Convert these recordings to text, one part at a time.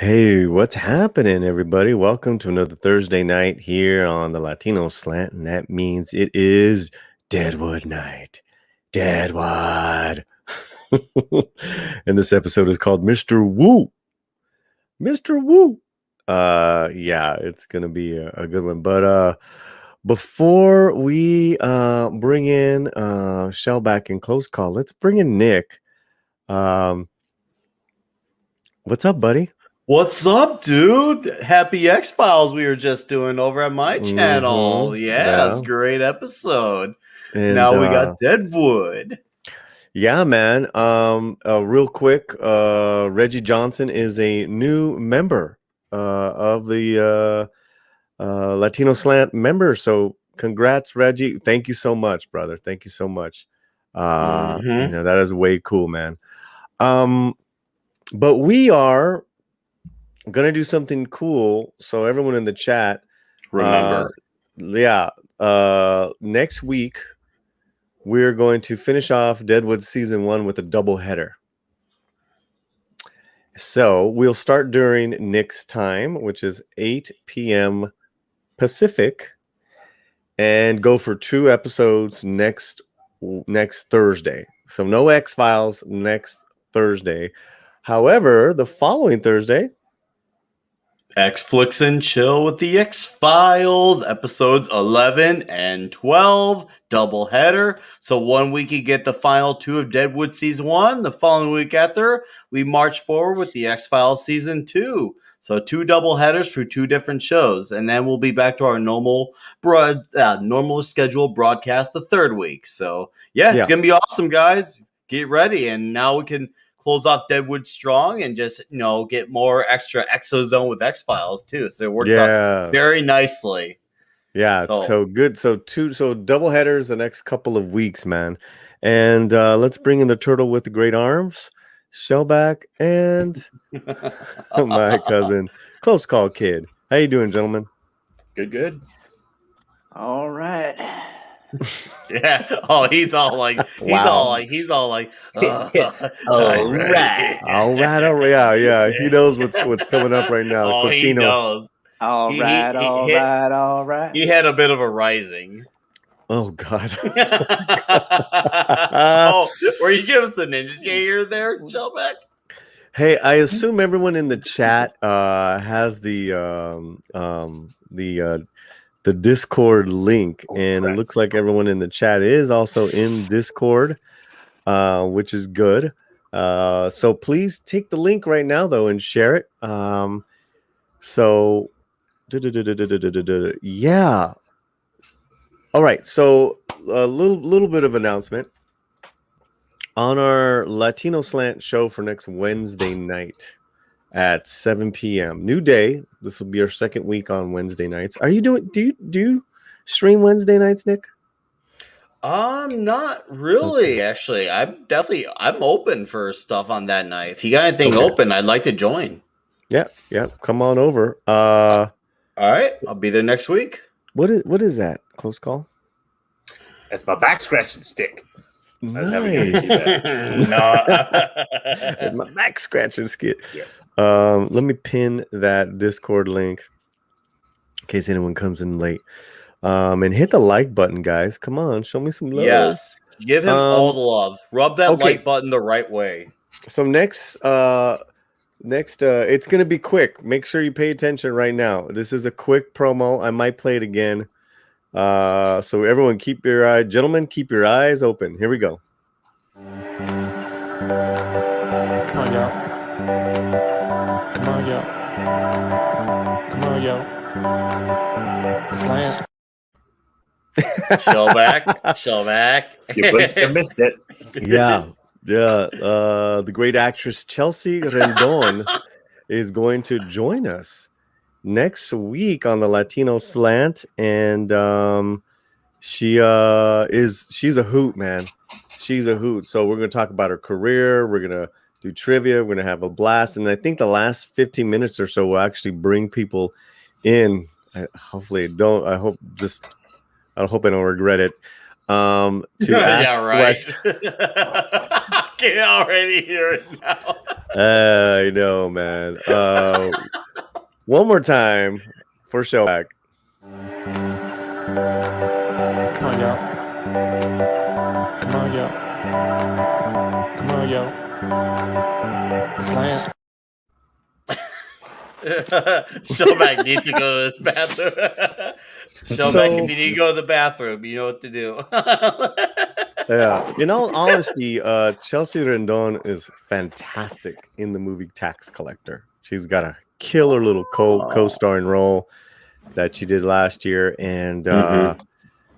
Hey, what's happening, everybody? Welcome to another Thursday night here on the Latino Slant, and that means it is Deadwood night. Deadwood. And this episode is called Mr. Woo. Mr. Woo. Yeah, it's gonna be a good one. But before we bring in Shellback and Close Call, let's bring in Nick. What's up, buddy? What's up, dude? Happy X-Files we were just doing over at my channel. Yeah, it's a great episode. And now we got Deadwood. Yeah, man. Real quick, Reggie Johnson is a new member of the Latino Slant member. So congrats, Reggie. Thank you so much, brother. Thank you so much. That is way cool, man. But we are gonna do something cool, so everyone in the chat remember. Next week we're going to finish off Deadwood season 1 with a double header. So we'll start during Nick's time, which is 8 p.m. Pacific, and go for 2 episodes next Thursday. So no X-Files next Thursday. However, the following Thursday, X-Flix and Chill with the X-Files, episodes 11 and 12, double header. So 1 week you get the final 2 of Deadwood season 1. The following week after, we march forward with the X-Files season 2. So 2 double headers for 2 different shows. And then we'll be back to our normal scheduled broadcast the 3rd week. So it's going to be awesome, guys. Get ready. And now we can close off Deadwood strong and just, get more extra Exozone with X-Files too. So it works out very nicely. Yeah, so good. So double headers the next couple of weeks, man. And let's bring in the turtle with the great arms, Shellback, and my cousin, Close Call Kid. How you doing, gentlemen? Good. All right. Yeah. Oh, he's all like. All right. Yeah. He knows what's coming up right now. Oh, he knows. All right. He had a bit of a rising. Oh God. Were you giving us the ninja here there, Shellback? Hey, I assume everyone in the chat has the Discord link, and it looks like everyone in the chat is also in Discord, which is good. So please take the link right now, though, and share it. Yeah. All right. So a little bit of announcement on our Latino Slant show for next Wednesday night at 7 p.m. New day. This will be our 2nd week on Wednesday nights. Are you doing? Do you stream Wednesday nights, Nick? Not really. Actually, I'm open for stuff on that night. If you got anything open, I'd like to join. Yeah. Come on over. All right, I'll be there next week. What is that? Close Call? That's my back scratching stick. Nice. My back scratching skit. Yes. Let me pin that Discord link in case anyone comes in late. And hit the like button, guys. Come on, show me some love. Yes, give him all the love. Rub that like button the right way. So next, it's gonna be quick. Make sure you pay attention right now. This is a quick promo. I might play it again. So everyone, keep your eyes open. Here we go. Come on, y'all. It's like Shellback. You missed it. Yeah. The great actress Chelsea Rendon is going to join us next week on the Latino Slant, and she's a hoot, man. She's a hoot. So we're going to talk about her career. We're going to do trivia. We're going to have a blast. And I think the last 15 minutes or so will actually bring people in. I hope I don't regret it. To ask questions. I can already hear it now. I know, man. One more time for show back. Come on, y'all. Come on, y'all. Come on, y'all. Slant. Showback needs to go to the bathroom. Showback, if you need to go to the bathroom, you know what to do. Yeah. In all honesty, Chelsea Rendon is fantastic in the movie Tax Collector. She's got a killer little co-starring role that she did last year, and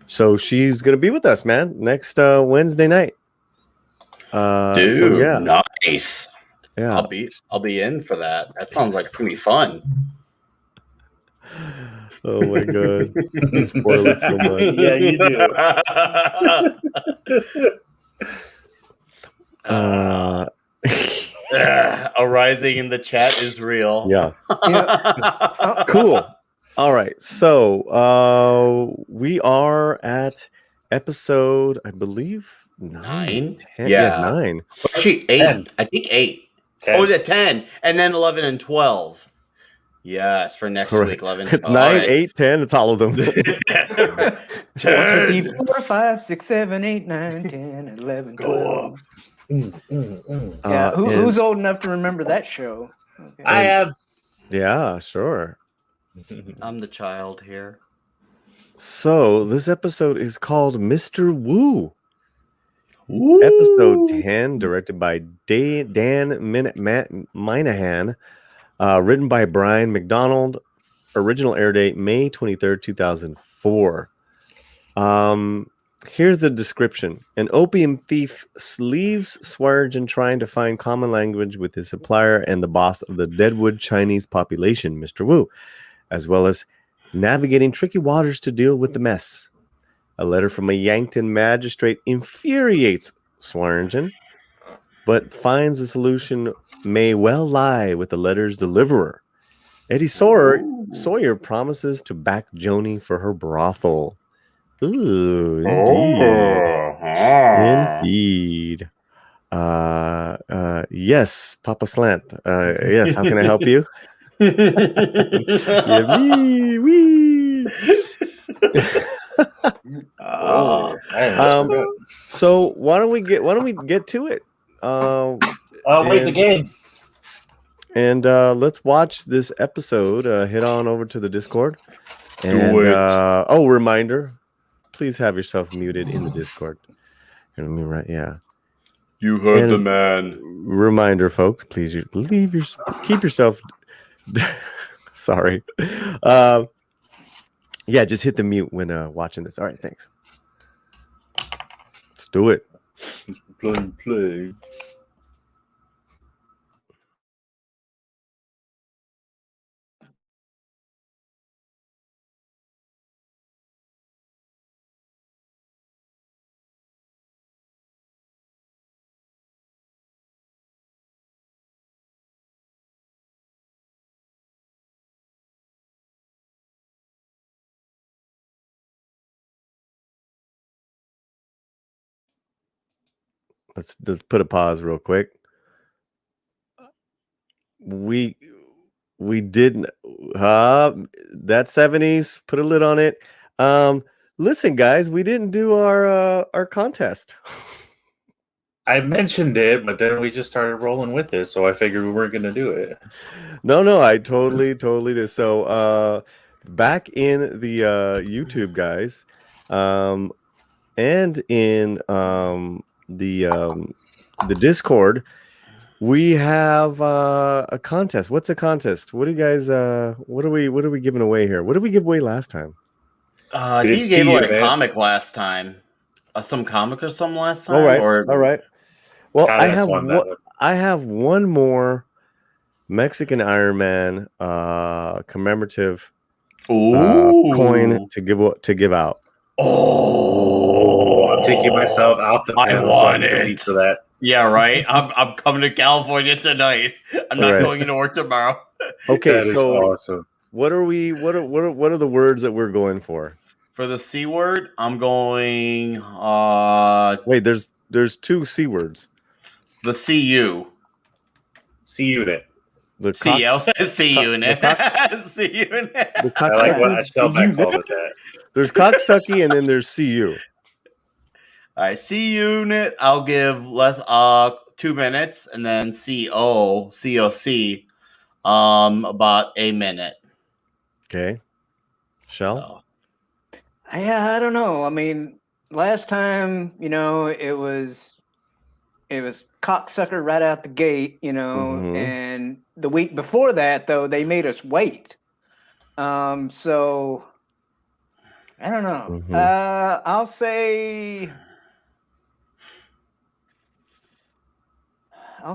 so she's gonna be with us, man, next Wednesday night. Dude, so yeah. Nice. Yeah, I'll be in for that. That sounds like it's gonna be fun. Oh my god, you spoil it so much. Yeah, you do. A rising in the chat is real. Yeah. Cool. All right. So we are at episode, I believe, 9. 10. Yeah. 9. Actually, 8. 10. I think 8. 10. Oh, yeah, 10. And then 11 and 12. Yes, for next week, 11. It's 9, 8, 10. It's all of them. 10. 4, 5, 6, 7, 8, 9, 10, 11, 12. Yeah, who's old enough to remember that show? Okay. I am. Yeah, sure. I'm the child here. So this episode is called Mr. Wu. Ooh. Episode 10, directed by Dan Minahan, written by Brian McDonald. Original air date May 23rd, 2004. Here's the description. An opium thief leaves Swearengen trying to find common language with his supplier and the boss of the Deadwood Chinese population, Mr. Wu, as well as navigating tricky waters to deal with the mess. A letter from a Yankton magistrate infuriates Swearengen, but finds the solution may well lie with the letter's deliverer. Eddie Sawyer promises to back Joanie for her brothel. Ooh, indeed. Yes, Papa Slant. Yes, how can I help you? Yeah, wee. So why don't we get to it? Wait the game. And let's watch this episode. Head on over to the Discord. And reminder, please have yourself muted in the Discord. Let me write, yeah. You heard the man. Reminder, folks, please keep yourself. Sorry. Yeah, just hit the mute when watching this. All right, thanks. Let's do it. Play. Let's put a pause real quick. We didn't that 70s, put a lid on it. Listen, guys, we didn't do our contest. I mentioned it, but then we just started rolling with it, so I figured we weren't going to do it. No, I totally did. So back in the YouTube, guys, and in the Discord, we have a contest. What's a contest? What do you guys what are we giving away here? What did we give away last time? You gave away a comic last time. Some comic or something last time. All right. Well, God, I have one more Mexican Iron Man commemorative coin to give out. Oh, I'm taking myself out the panel. I want it for that. Yeah, right. I'm coming to California tonight. I'm not going into work tomorrow. Okay, so awesome. What are the words that we're going for? For the C word, I'm going. Wait, there's 2 C words. The CU. C unit. The C cock, unit. the C unit. the I like what cocksucky. Shellback called it that. There's cocksucky, and then there's CU. All right, C unit. I'll give less 2 minutes, and then COC about a minute. Okay. Shell. So, Yeah, I don't know. I mean, last time, it was cocksucker right out the gate, Mhm. and the week before that, though, they made us wait. So I don't know. Mhm. I'll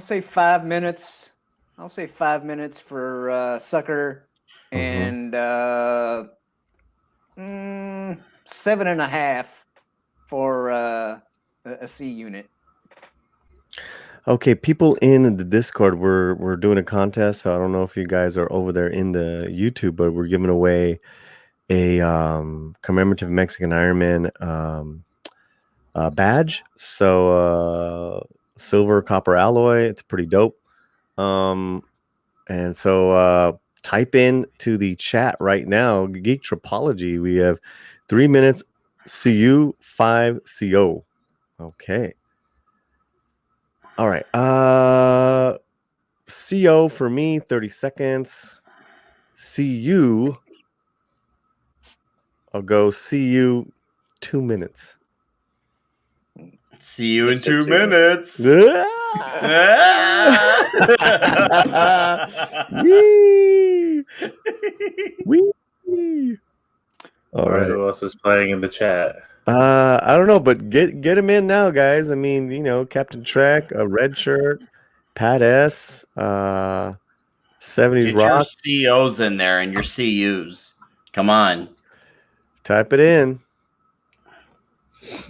say 5 minutes. I'll say 5 minutes for sucker, and 7.5 for a C unit. Okay, people in the Discord, we're doing a contest. So I don't know if you guys are over there in the YouTube, but we're giving away a commemorative Mexican Ironman badge. So silver copper alloy. It's pretty dope. And so type in to the chat right now, Geek Tropology. We have 3 minutes. CU 5CO. Okay. All right. CO for me, 30 seconds. CU, I'll go CU 2 minutes. see you in Mix it 2 too. minutes. Wee! Wee! All All right, right. who else is playing in the chat? I don't know, but get him in now, guys. I mean, Captain Trek, a red shirt, Pat S, 70s Get Rock. your COs in there and your CUs. Come on. Type it in.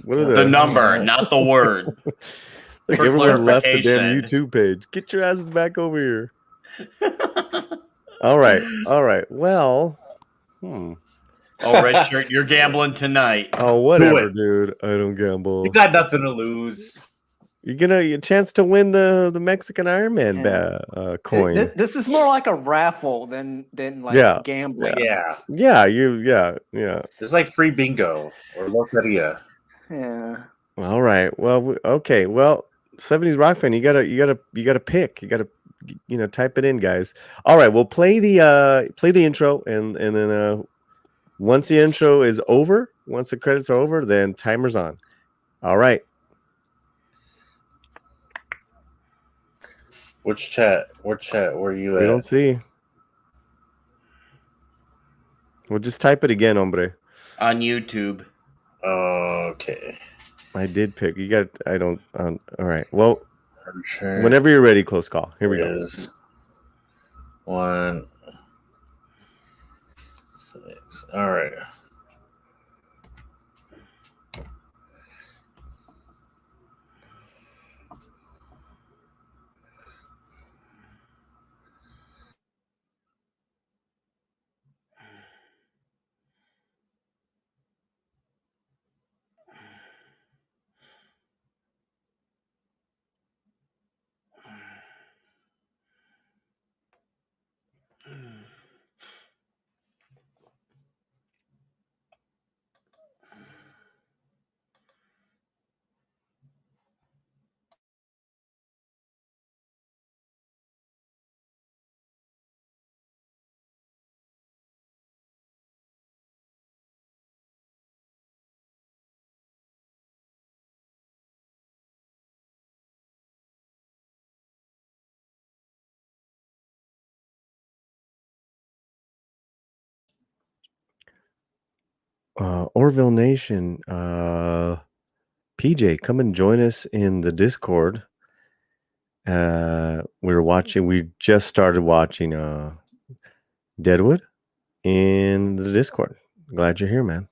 What are The number, not the word. Like For everyone left the damn clarification. YouTube page. Get your asses back over here. All right. Well, Oh, red shirt, you're gambling tonight. Oh, whatever, it. dude. I don't gamble. You got nothing to lose. You're gonna a chance to win the Mexican Ironman coin. This is more like a raffle than like Yeah. gambling. Yeah. Yeah. It's like free bingo or loteria. Yeah. All right. Well, okay. Well, 70s Rock fan, you gotta pick. You gotta type it in, guys. All right. We'll play the intro, and then once the intro is over, once the credits are over, then timer's on. All right. Which chat? What chat were you We at? don't see. We'll just type it again, hombre. On YouTube. Okay. I did pick. You got. I don't. All right. Well, Sure. whenever you're ready, close call. Here we go. 1 6. All right. Orville Nation. PJ, come and join us in the Discord. We just started watching Deadwood in the Discord. Glad you're here, man.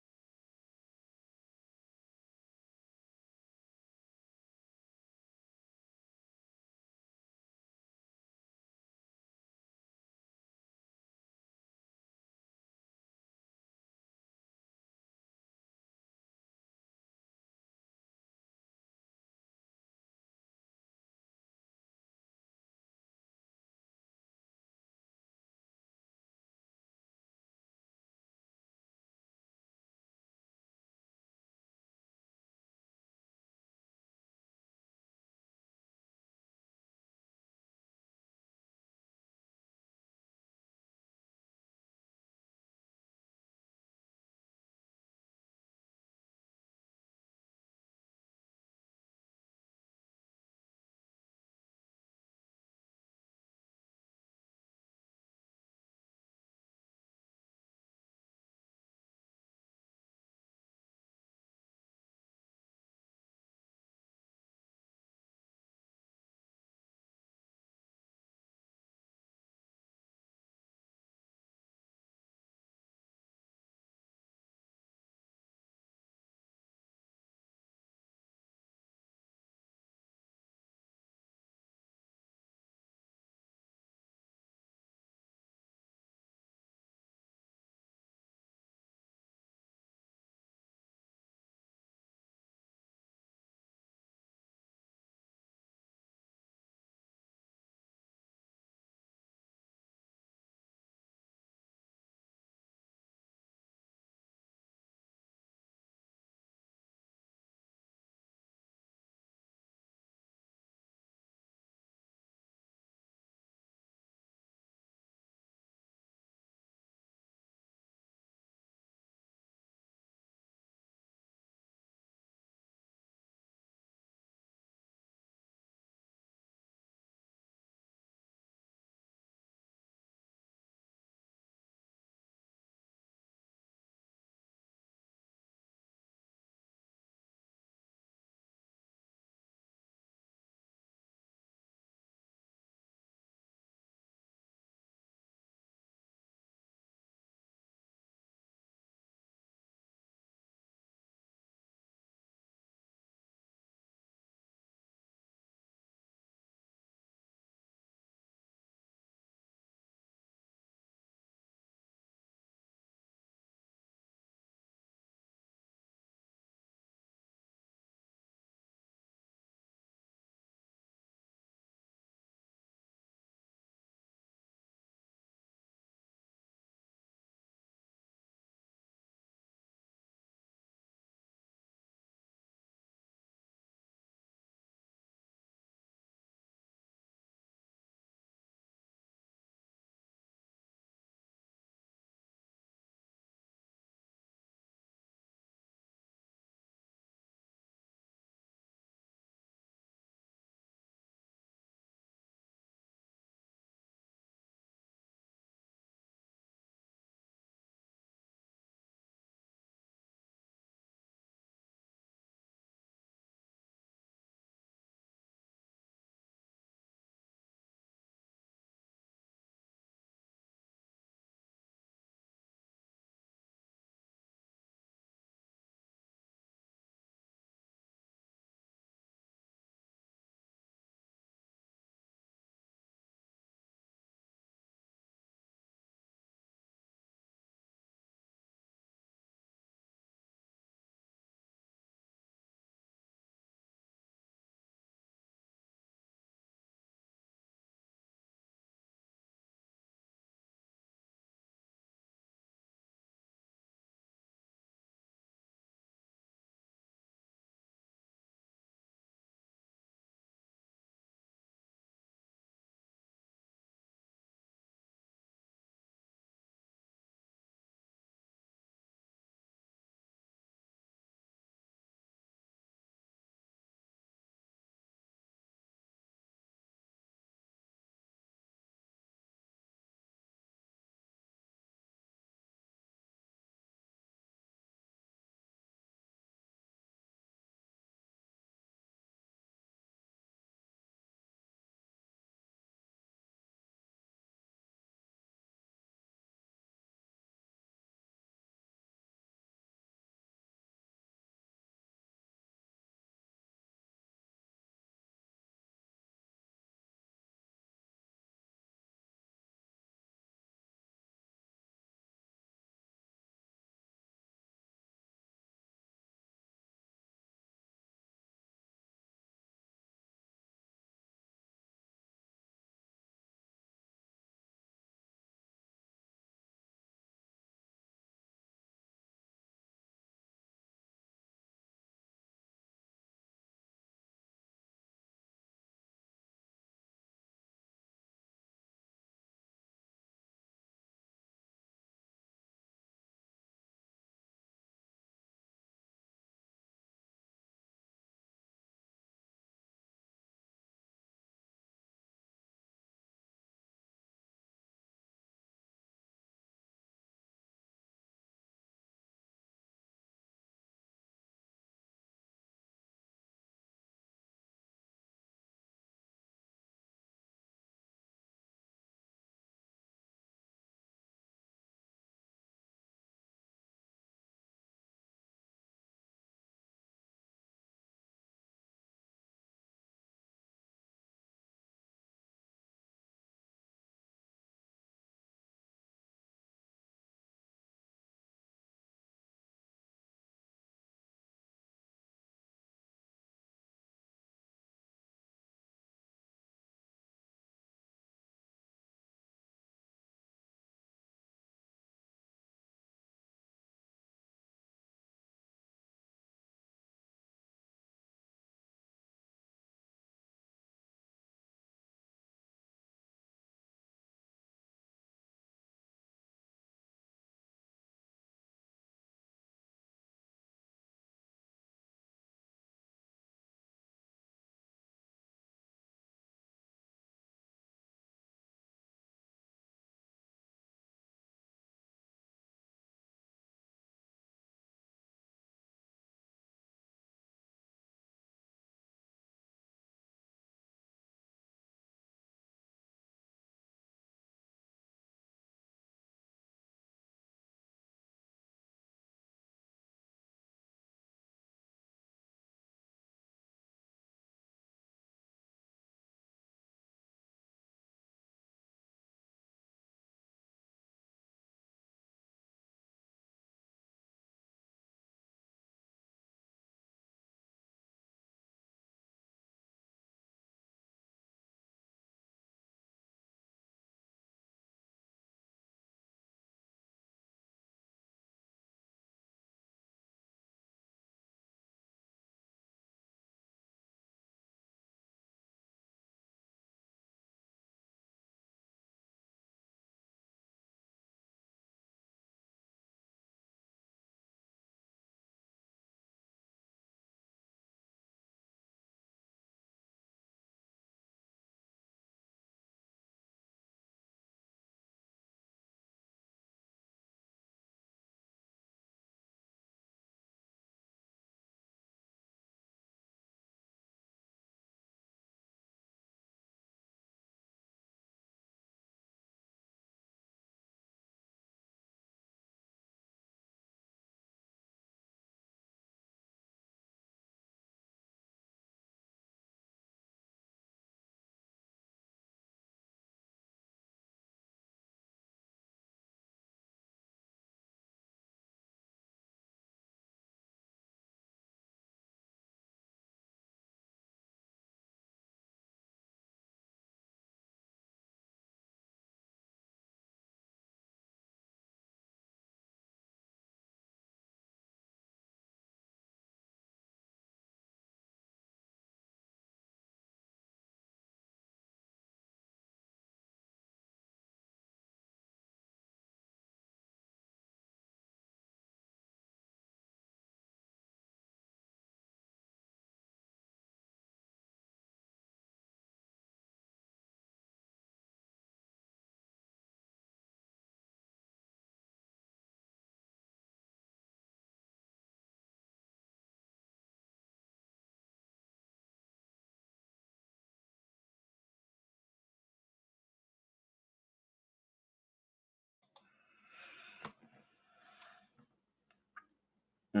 All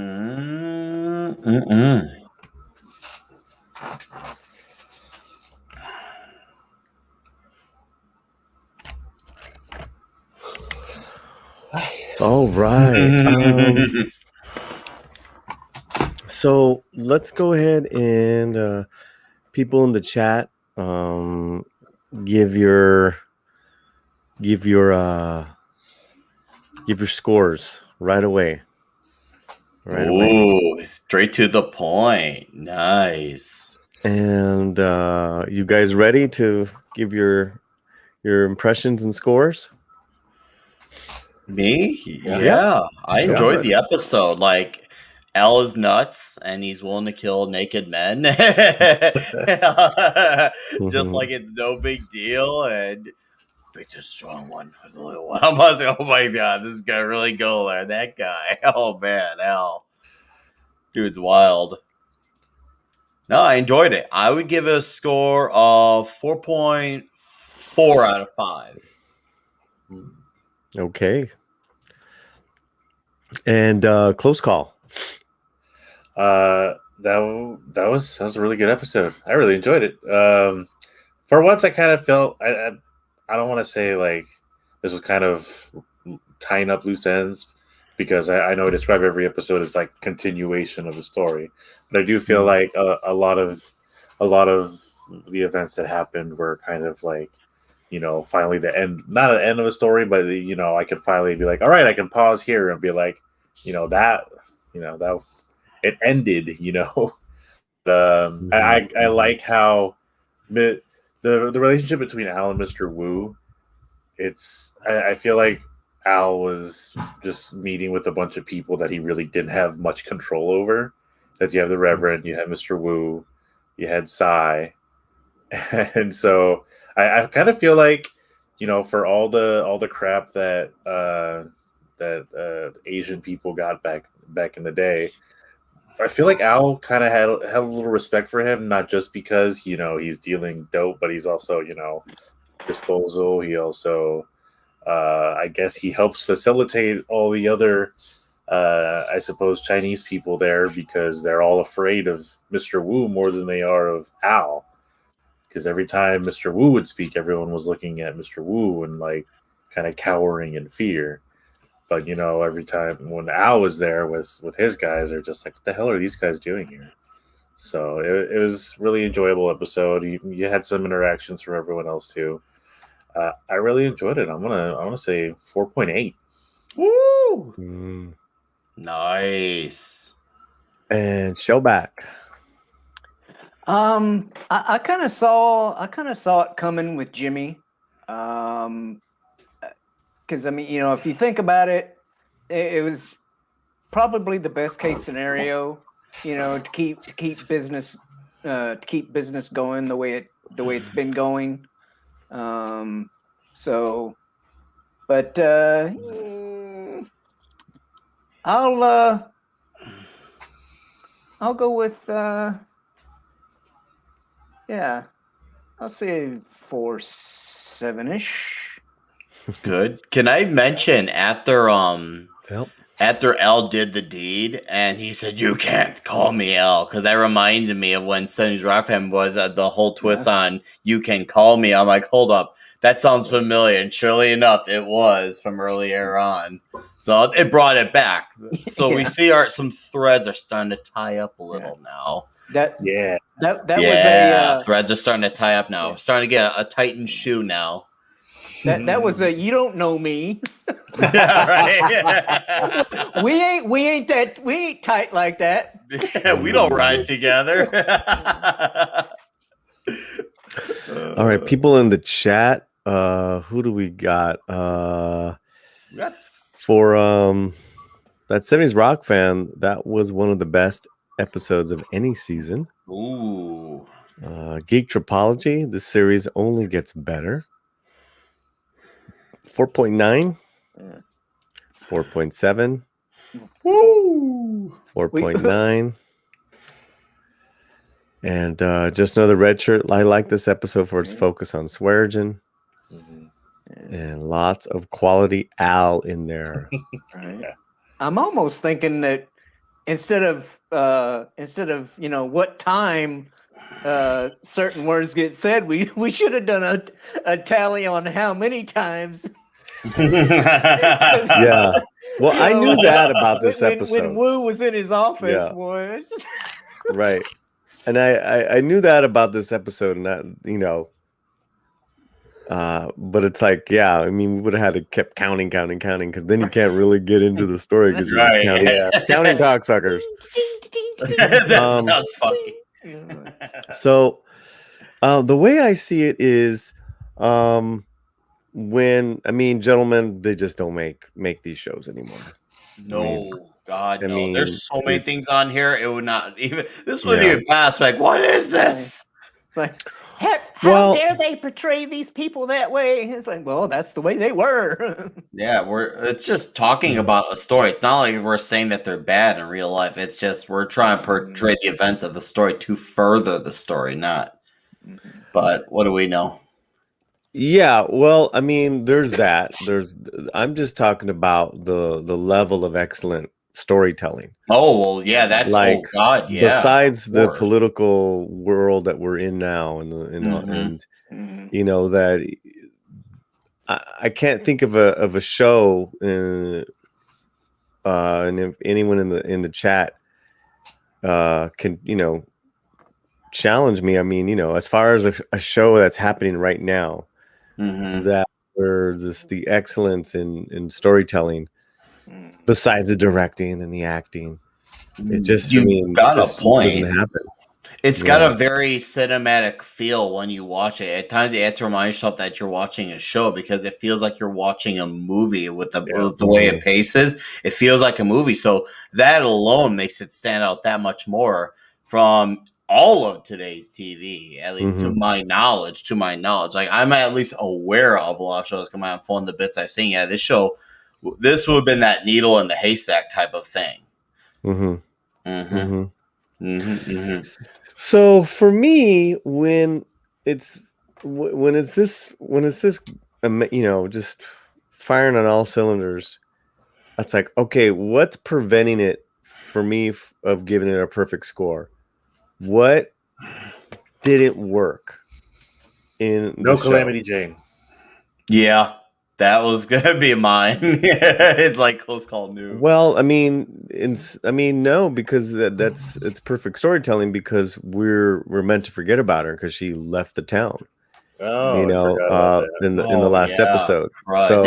right. So let's go ahead and people in the chat, give your scores right away. Ooh, straight to the point. Nice. And you guys ready to give your impressions and scores? Me? Yeah. I enjoyed the episode. Like, Al is nuts and he's willing to kill naked men. Just like it's no big deal. And big the strong one for the little one. I'm like, oh my god, this guy really go there. That guy. Oh man, Al. Dude's wild. No, I enjoyed it. I would give it a score of 4.4 out of 5. Okay. And close call. That was a really good episode. I really enjoyed it. For once, I kind of felt I don't want to say like this was kind of tying up loose ends, because I know I describe every episode as like continuation of the story, but I do feel like a lot of the events that happened were kind of like, finally the end, not an end of a story, but I could finally be like, all right, I can pause here and be like, that it ended, I like how the relationship between Al and Mr. Wu. I feel like Al was just meeting with a bunch of people that he really didn't have much control over. That you have the Reverend, you have Mr. Wu, you had Sai, and so I kind of feel like, for all the crap that Asian people got back in the day, I feel like Al kind of had a little respect for him, not just because he's dealing dope, but he's also disposal. He also I guess he helps facilitate all the other I suppose Chinese people there, because they're all afraid of Mr. Wu more than they are of Al. Because every time Mr. Wu would speak, everyone was looking at Mr. Wu and like kind of cowering in fear. But every time when Al was there with his guys, they're just like, "What the hell are these guys doing here?" So it was really enjoyable episode. You had some interactions from everyone else too. I really enjoyed it. I'm gonna say 4.8. Woo! Nice. And Showback. I kind of saw it coming with Jimmy. Because I mean, if you think about it, it was probably the best case scenario, to keep business going the way it's been going. So, but I'll go with I'll say 4.7-ish. Good. Can I mention after Al did the deed and he said, "You can't call me Al," because that reminded me of when Sonny's Rockfam was the whole twist on "You can call me." I'm like, hold up, that sounds familiar, and surely enough, it was from earlier on. So it brought it back. So we see some threads are starting to tie up a little now. That was threads are starting to tie up now. We're starting to get a tightened shoe now. That was a "you don't know me." Yeah, right. we ain't tight like that. Yeah, we don't ride together. All right, people in the chat, who do we got? For that 70s Rock fan, that was one of the best episodes of any season. Ooh. Geek Tropology, this series only gets better. 4.9. 4.7. Woo! 4.9. And just another red shirt. I like this episode for its focus on Swearengen. And lots of quality Al in there. Right. I'm almost thinking that instead of what time certain words get said, we should have done a tally on how many times. Yeah. Well, I knew that about this episode. When Wu was in his office, Yeah. boy. It's just... Right. And I knew that about this episode, and that, but it's like, yeah, I mean, we would have had to kept counting, because then you can't really get into the story because you're just counting cocksuckers. That sounds funny. So, the way I see it is, gentlemen, they just don't make these shows anymore. No, God, no. mean, There's so many things on here. It would not even. This wouldn't even pass. Like, what is this? Like, how dare they portray these people that way? It's like, well, that's the way they were. Yeah, it's just talking about a story. It's not like we're saying that they're bad in real life. It's just we're trying to portray the events of the story to further the story, not. But what do we know? Yeah, well, I mean, there's that. I'm just talking about the level of excellent storytelling. Oh, well, yeah, that's like, oh God, yeah. Besides the political world that we're in now, and that I can't think of a show, and if anyone in the chat can challenge me. I mean, as far as a show that's happening right now. That where the excellence in storytelling, besides the directing and the acting, it just got a point. Doesn't happen. It's got a very cinematic feel when you watch it. At times, you have to remind yourself that you're watching a show because it feels like you're watching a movie with the way it paces. It feels like a movie, so that alone makes it stand out that much more from all of today's TV, at least to my knowledge. Like, I'm at least aware of a lot of shows come out on the bits I've seen. Yeah, this would have been that needle in the haystack type of thing. So for me, when it's this, just firing on all cylinders, it's like, okay, what's preventing it for me of giving it a perfect score? What didn't work in No Calamity Jane? Yeah, that was gonna be mine. It's like close call new. Well, I mean, no, because it's perfect storytelling because we're meant to forget about her because she left the town. Oh, in the last episode. Right. So,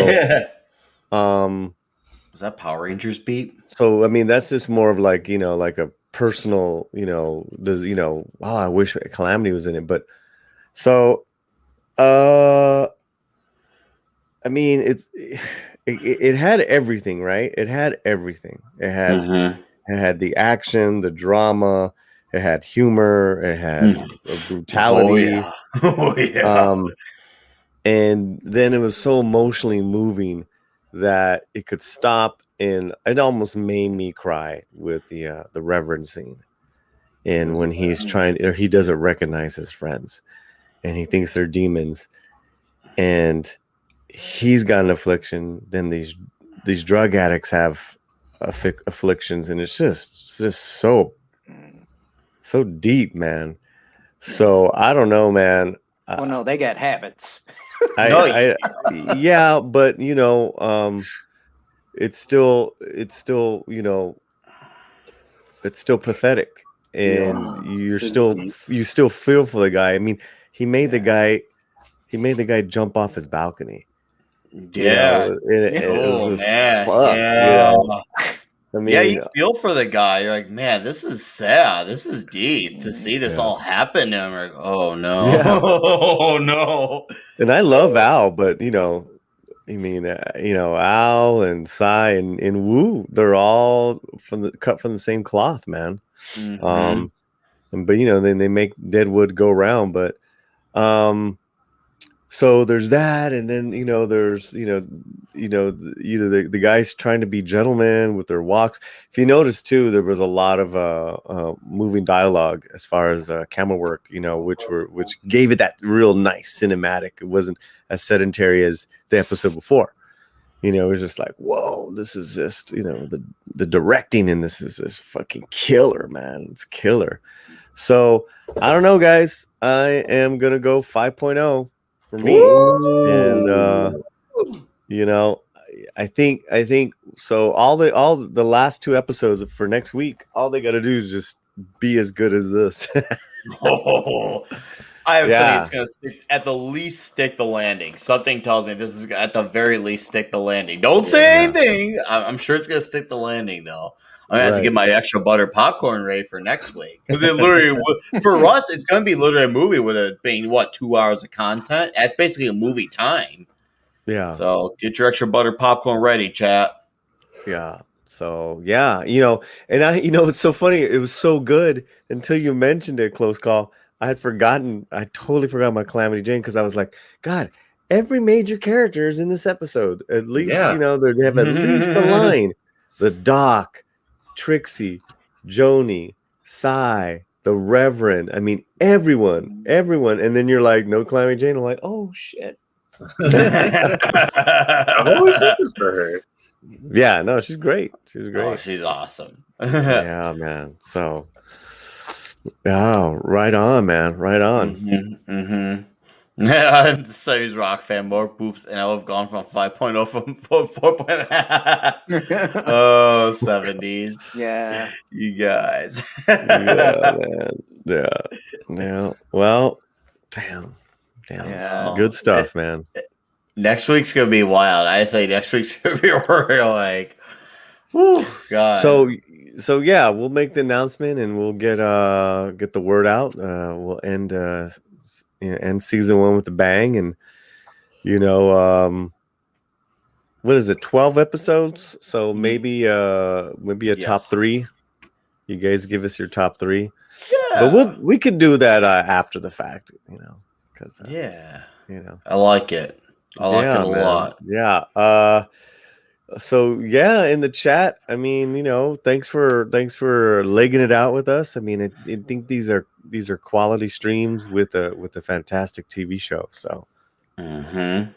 was that Power Rangers beat? So I mean, that's just more of like like a personal, I wish Calamity was in it, but so I mean, it had everything, right? It had everything. It had the action, the drama, it had humor, it had brutality. And then it was so emotionally moving that it could stop, and it almost made me cry with the Reverend scene. And when he's he doesn't recognize his friends, and he thinks they're demons, and he's got an affliction. Then these drug addicts have afflictions, and it's just so deep, man. So I don't know, man. Well, no, they got habits. Yeah, but it's still it's still pathetic, and you still feel for the guy. I mean, he made the guy jump off his balcony. Yeah. It was man. fuck, yeah. I mean, you feel for the guy. You're like, man, this is sad. This is deep to see this all happen to him. Like, oh no, oh no. And I love Al, but Al and Sai and Wu, they're all cut from the same cloth, man. But then they make Deadwood go round, but so there's that, and then there's either the guys trying to be gentlemen with their walks. If you notice too, there was a lot of moving dialogue as far as camera work, which gave it that real nice cinematic. It wasn't as sedentary as the episode before, it was just like, whoa, this is just, the directing in this is just fucking killer, man. It's killer. So I don't know, guys. I am gonna go 5.0 for me. And I think so. All the last 2 episodes for next week, all they gotta do is just be as good as this. I have a feeling it's going to at the least stick the landing. Something tells me this is at the very least stick the landing. Don't say anything. I'm sure it's going to stick the landing, though. I'm going to have to get my extra butter popcorn ready for next week. Because it literally, for us, it's going to be literally a movie with it being, 2 hours of content? That's basically a movie time. Yeah. So get your extra butter popcorn ready, chat. Yeah. So, yeah, and it's so funny. It was so good until you mentioned it, Close Call. I totally forgot about Calamity Jane because I was like, God, every major character is in this episode. At least, they have at least the line. The Doc, Trixie, Joanie, Cy, the Reverend. I mean, everyone. And then you're like, no Calamity Jane. I'm like, oh, shit. I'm always looking for her. Yeah, no, she's great. She's great. Oh, she's awesome. Yeah, man. So, right on, man. Right on. Yeah, so he's rock fan, more boops, and I've gone from 5.0 from 4.5. Oh, 70s. Yeah. You guys. Yeah, man. Yeah. Well, damn. Yeah. Good stuff, man. Next week's gonna be wild. I think next week's gonna be real like, whew, God. So yeah, we'll make the announcement and we'll get the word out. We'll end season 1 with a bang, and what is it? 12 episodes. So maybe a top 3. You guys give us your top 3. Yeah, but we could do that after the fact. Because I like it. I like it a lot. Yeah. So yeah, in the chat, I mean, thanks for legging it out with us. I mean, I think these are quality streams with a fantastic TV show. So, yeah,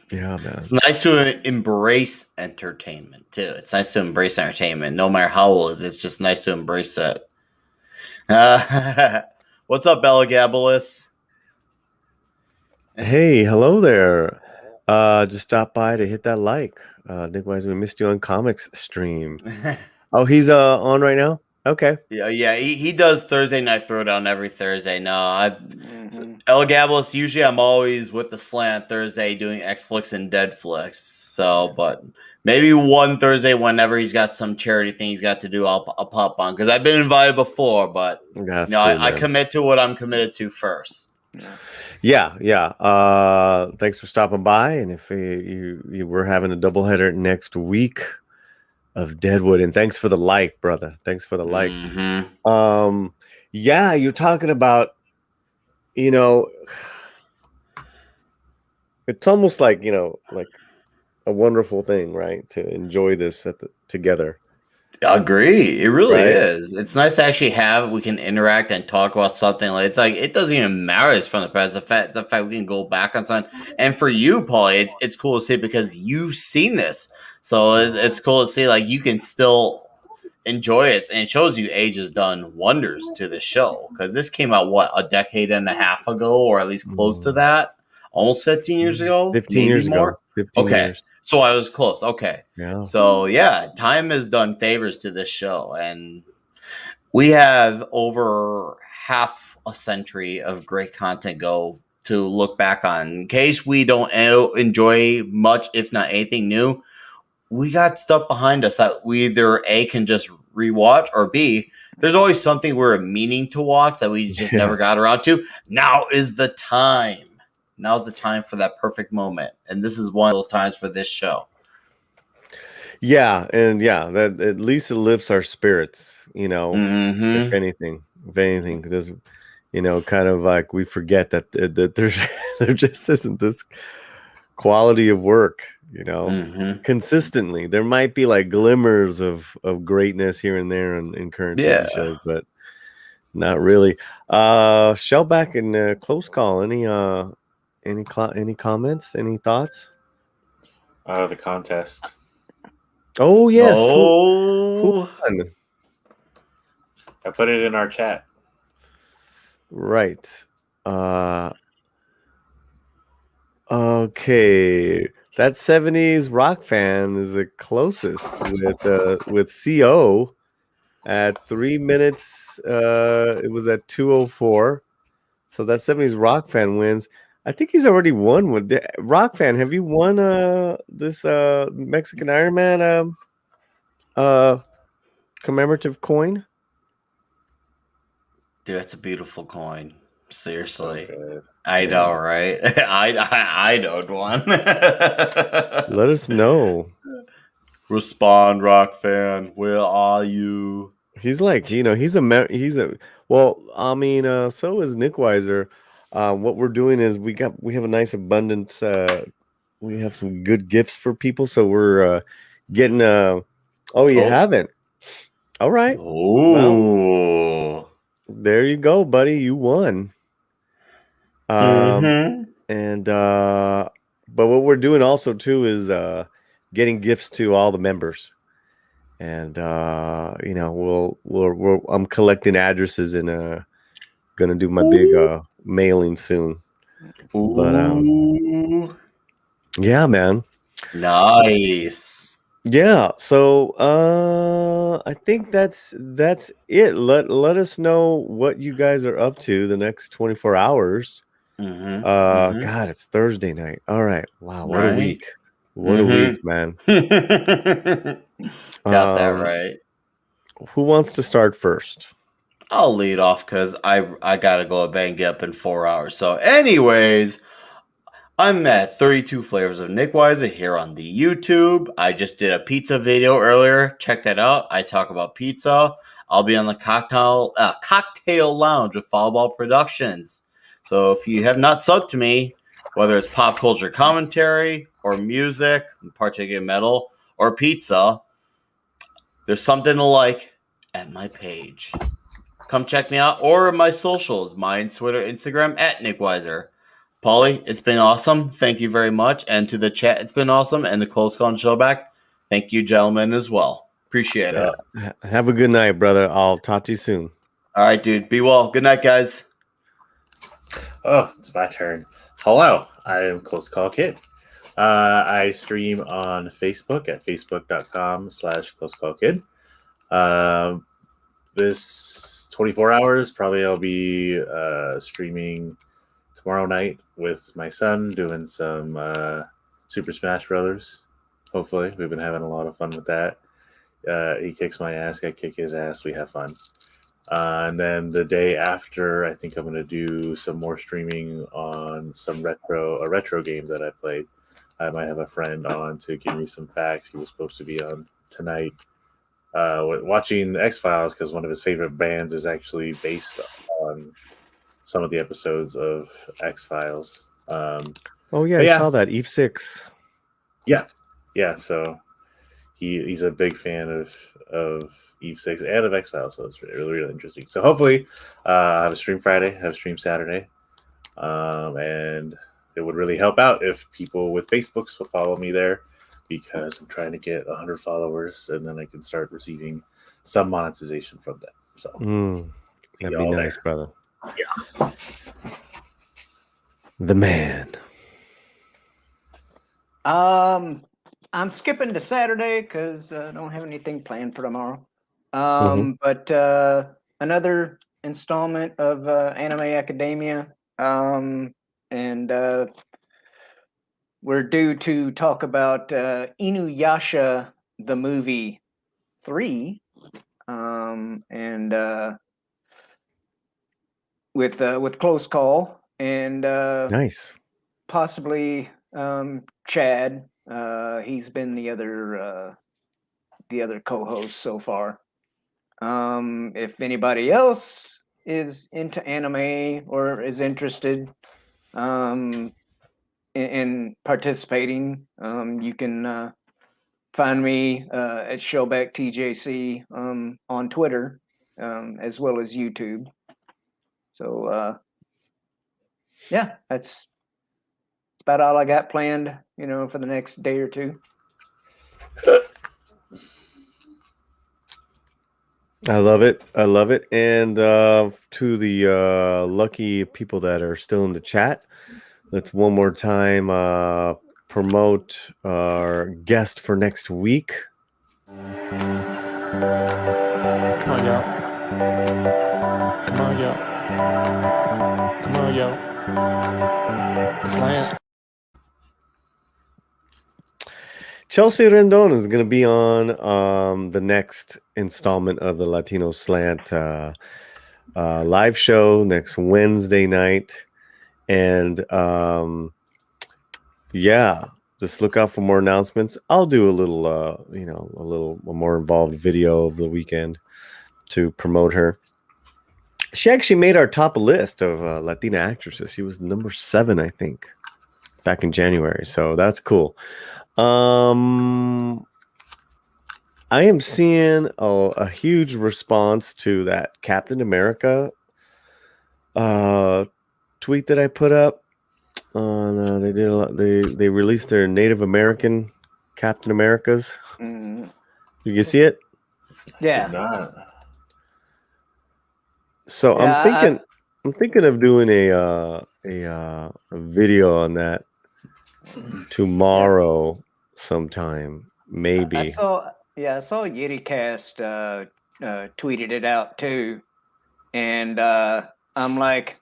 man, it's nice to embrace entertainment too. It's nice to embrace entertainment, no matter how old it is. It's just nice to embrace it. What's up, Bella Gabalus? Hey, hello there. Just stop by to hit that like. Nick Wise, we missed you on comics stream. Oh, he's on right now? Okay. Yeah, he does Thursday Night Throwdown every Thursday. No, El Gabalus, usually I'm always with the slant Thursday doing X-Flix and Dead-Flix. So, but maybe one Thursday whenever he's got some charity thing he's got to do, I'll pop on. Because I've been invited before, but cool, I commit to what I'm committed to first. Yeah. Thanks for stopping by, and if we're having a doubleheader next week of Deadwood, and thanks for the like, brother. Thanks for the like. Yeah, you're talking about, it's almost like like a wonderful thing, right? To enjoy this together. I agree. It really is. It's nice to actually we can interact and talk about something. Like it's like it doesn't even matter. It's from the past. The fact we can go back on something. And for you, Paulie, it's cool to see because you've seen this. So it's cool to see like you can still enjoy it, and it shows you age has done wonders to the show because this came out a decade and a half ago, or at least close to that, almost 15 years ago, 15 years more. Ago. 15 years. So I was close. Okay. Yeah. So yeah, time has done favors to this show, and we have over half a century of great content to look back on. In case we don't enjoy much, if not anything new, we got stuff behind us that we either A, can just rewatch, or B, there's always something we're meaning to watch that we just never got around to. Now is the time. Now's the time for that perfect moment. And this is one of those times for this show. Yeah, and that at least it lifts our spirits, if anything, because kind of like we forget that there just isn't this quality of work, consistently. There might be like glimmers of greatness here and there in current TV shows, but not really. Shellback and Close Call, any comments, any thoughts? The contest. Oh yes. Who Oh, won? I put it in our chat. Right. Okay. That 70s rock fan is the closest with CO at 3 minutes. It was at 2:04. So that 70s rock fan wins. I think he's already won with the rock fan. Have you won this Mexican Iron Man commemorative coin? dude, that's a beautiful coin. Seriously. So good. I know, right? I don't one. Let us know. Respond, rock fan. Where are you? He's like, he's a well, I mean, so is Nick Weiser. What we're doing is we have a nice abundant we have some good gifts for people, so we're getting you Oh. haven't. All right. Oh. There you go, buddy. You won. And but what we're doing also too is getting gifts to all the members. And I'm collecting addresses and gonna do my big mailing soon. But yeah, man. Nice. Yeah, so I think that's it. Let us know what you guys are up to the next 24 hours. God, it's Thursday night. All right. Wow, what a week. What a week, man. Got that right. Who wants to start first? I'll lead off because I gotta go to bed and get up in 4 hours. So, anyways, I'm at 32 Flavors of Nick Weiser here on the YouTube. I just did a pizza video earlier. Check that out. I talk about pizza. I'll be on the cocktail lounge with Fallball Productions. So if you have not subbed to me, whether it's pop culture commentary or music, particularly metal, or pizza, there's something to like at my page. Come check me out, or my socials, mine, Twitter, Instagram, at Nick Weiser. Paulie, it's been awesome. Thank you very much. And to the chat, it's been awesome. And the Close Call Show back, thank you, gentlemen, as well. Appreciate it. Have a good night, brother. I'll talk to you soon. All right, dude. Be well. Good night, guys. Oh, it's my turn. Hello, I am Close Call Kid. I stream on Facebook at facebook.com/Close Call Kid. This 24 hours, probably I'll be streaming tomorrow night with my son, doing some Super Smash Brothers. Hopefully, we've been having a lot of fun with that. He kicks my ass, I kick his ass. We have fun. And then the day after, I think I'm going to do some more streaming on some retro game that I played. I might have a friend on to give me some facts. He was supposed to be on tonight watching X-Files because one of his favorite bands is actually based on some of the episodes of X-Files. Oh yeah, I saw that DEAD-Flix. Yeah. So he's a big fan of DEAD-Flix and of X-Files, so it's really interesting. So hopefully, I have a stream Friday, have a stream Saturday, and it would really help out if people with Facebooks will follow me there, because I'm trying to get 100 followers, and then I can start receiving some monetization from them. So that'd be nice, brother. Yeah. The man. I'm skipping to Saturday because I don't have anything planned for tomorrow. But another installment of Anime Academia, and we're due to talk about Inuyasha the movie 3, and with Close Call and nice, possibly Chad. He's been the other co-host so far. If anybody else is into anime or is interested in participating, you can find me at Showback TJC on Twitter, as well as YouTube. So yeah, that's about all I got planned, for the next day or two. I love it. I love it. And to the lucky people that are still in the chat, let's one more time promote our guest for next week. Come on, y'all. Come on, y'all. Come on, y'all. Slant. Chelsea Rendon is going to be on the next installment of the Latino Slant live show next Wednesday night. And yeah, just look out for more announcements. I'll do a little, a more involved video of the weekend to promote her. She actually made our top list of Latina actresses. She was number 7, I think, back in January. So that's cool. I am seeing a huge response to that Captain America tweet that I put up on. They did a lot. They released their Native American Captain Americas. Mm-hmm. You can see it. Yeah. Not. So Yeah, I'm thinking of doing a video on that tomorrow sometime, maybe. I saw YetiCast tweeted it out too, and I'm like,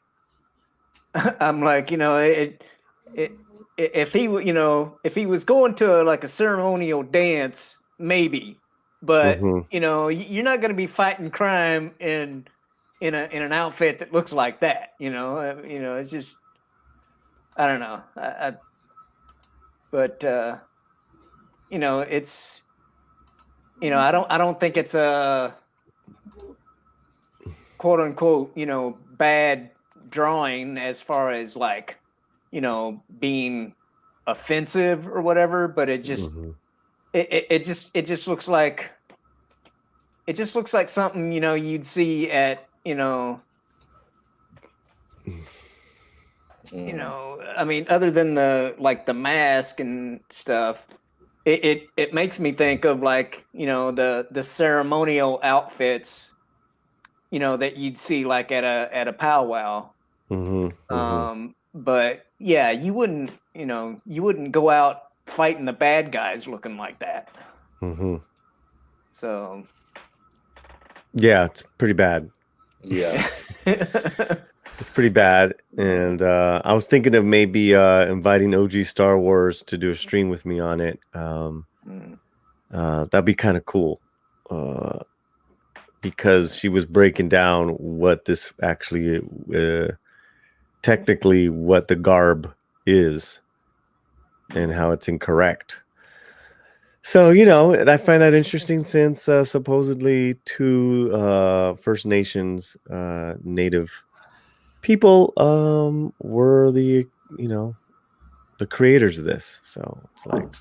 if he was going to like a ceremonial dance, maybe, but you're not going to be fighting crime in an outfit that looks like that. It's just, I don't know. But it's, I don't think it's a quote unquote, bad drawing as far as like, being offensive or whatever, but it just, it just looks like something, you'd see at, I mean, other than the mask and stuff, it makes me think of like, the ceremonial outfits, that you'd see like at a powwow. But yeah, you wouldn't go out fighting the bad guys looking like that. So yeah, it's pretty bad. Yeah. It's pretty bad. And I was thinking of maybe inviting OG Star Wars to do a stream with me on it. That'd be kind of cool. Because she was breaking down what this actually, technically what the garb is and how it's incorrect. So, I find that interesting since supposedly 2 First Nations native people were the creators of this. So it's like,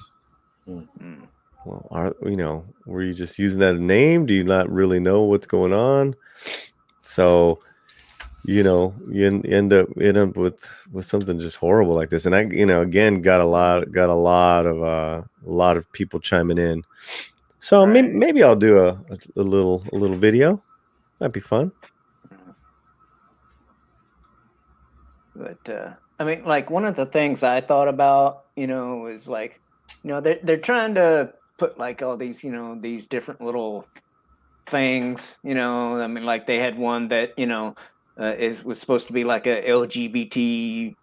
well, were you just using that name? Do you not really know what's going on? So you end up with something just horrible like this. And I again got a lot of people chiming in. So right. maybe I'll do a little video. That'd be fun. But I mean, like one of the things I thought about, is like, they're trying to put like all these, these different little things, I mean, like they had one that, was supposed to be like a LGBT,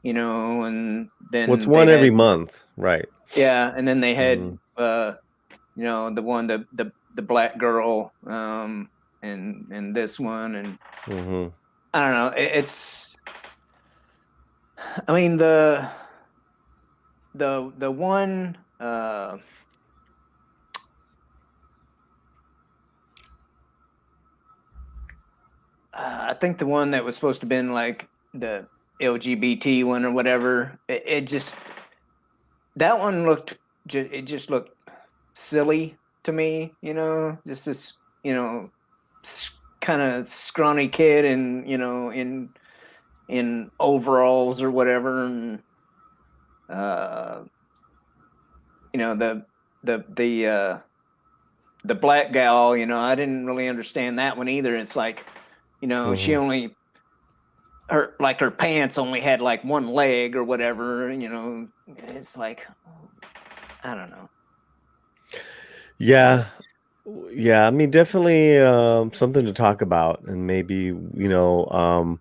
and then what's one every month, right? Yeah, and then they had the one the black girl, and this one, and I don't know. It's, I mean the one. I think the one that was supposed to have been like the LGBT one or whatever, it just, that one looked, it just looked silly to me, just this, kind of scrawny kid and, in overalls or whatever. And you know, the black gal, you know, I didn't really understand that one either. It's like, you know, she only her pants only had like one leg or whatever, you know. It's like, I don't know. Yeah. I mean, definitely something to talk about, and maybe, you know,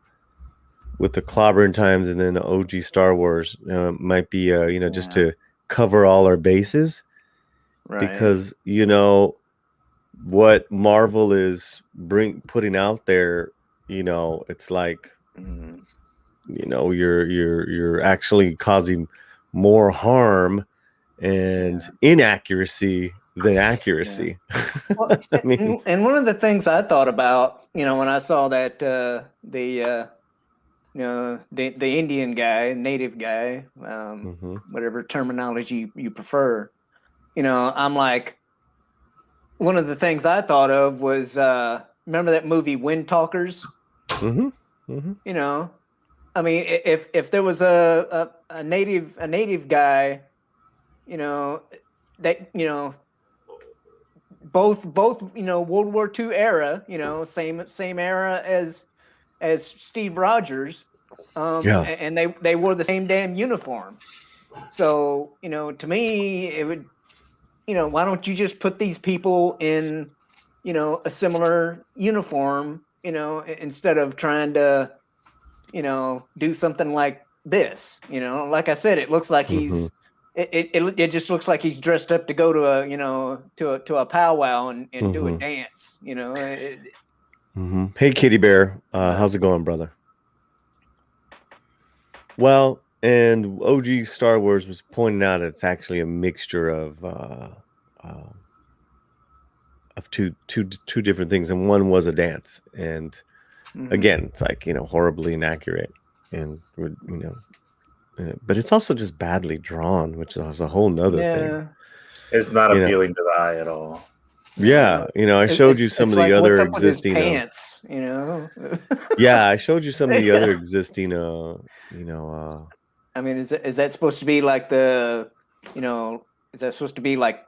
with the clobbering times and then the OG Star Wars, might be you know, just to cover all our bases, because you know what Marvel is putting out there, you know, it's like, you know, you're actually causing more harm and inaccuracy than accuracy. Well, I mean, and one of the things I thought about, you know, when I saw that you know, the Indian guy, native guy, whatever terminology you prefer, you know, I'm like, one of the things I thought of was, remember that movie Wind Talkers? You know, I mean, if there was a native guy, you know, that, you know, both you know, World War II era, you know, same era as Steve Rogers, and they wore the same damn uniform. So, you know, to me, it would, you know, why don't you just put these people in, you know, a similar uniform, you know, instead of trying to, you know, do something like this, you know. Like I said, it looks like he's it just looks like he's dressed up to go to a, you know, to a powwow and do a dance, you know. Hey, Kitty Bear, how's it going, brother? Well, and OG Star Wars was pointing out it's actually a mixture of two different things, and one was a dance, and again, it's like, you know, horribly inaccurate, and, you know, but it's also just badly drawn, which is a whole nother thing. It's not appealing to the eye at all. Yeah, you know, I showed you some of the other existing pants, you know. Yeah, I showed you some of the other existing you know, I mean, is that supposed to be like the, you know, is that supposed to be like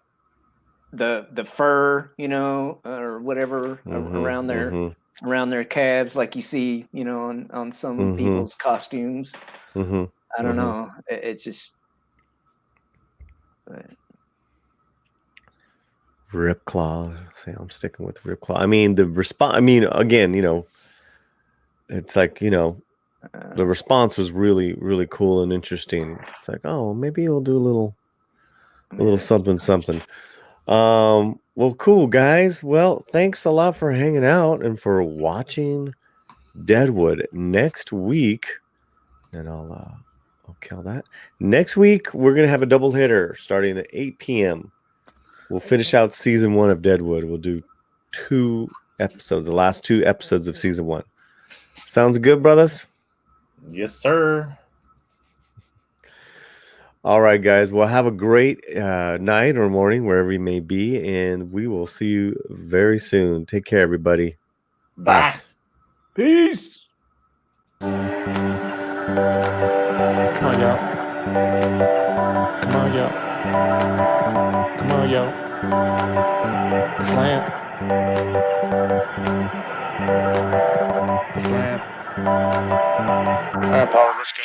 the fur, you know, or whatever around their calves, like you see, you know, on some people's costumes? I don't know. It's just Rip Claw. Say, I'm sticking with Rip Claw. I mean, the response. I mean, again, you know, it's like, you know, the response was really, really cool and interesting. It's like, oh, maybe we'll do a little something. Well, cool, guys. Well, thanks a lot for hanging out and for watching Deadwood. Next week, and I'll kill that. Next week, we're gonna have a double hitter starting at 8 p.m. We'll finish out season 1 of Deadwood. We'll do 2 episodes, the last 2 episodes of season 1. Sounds good, brothers? Yes, sir. All right, guys. Well, have a great night or morning, wherever you may be, and we will see you very soon. Take care, everybody. Bye. peace. Come on, y'all. Come on, y'all. Come on, y'all. Slam. Slam. All right, Paulie, let's go.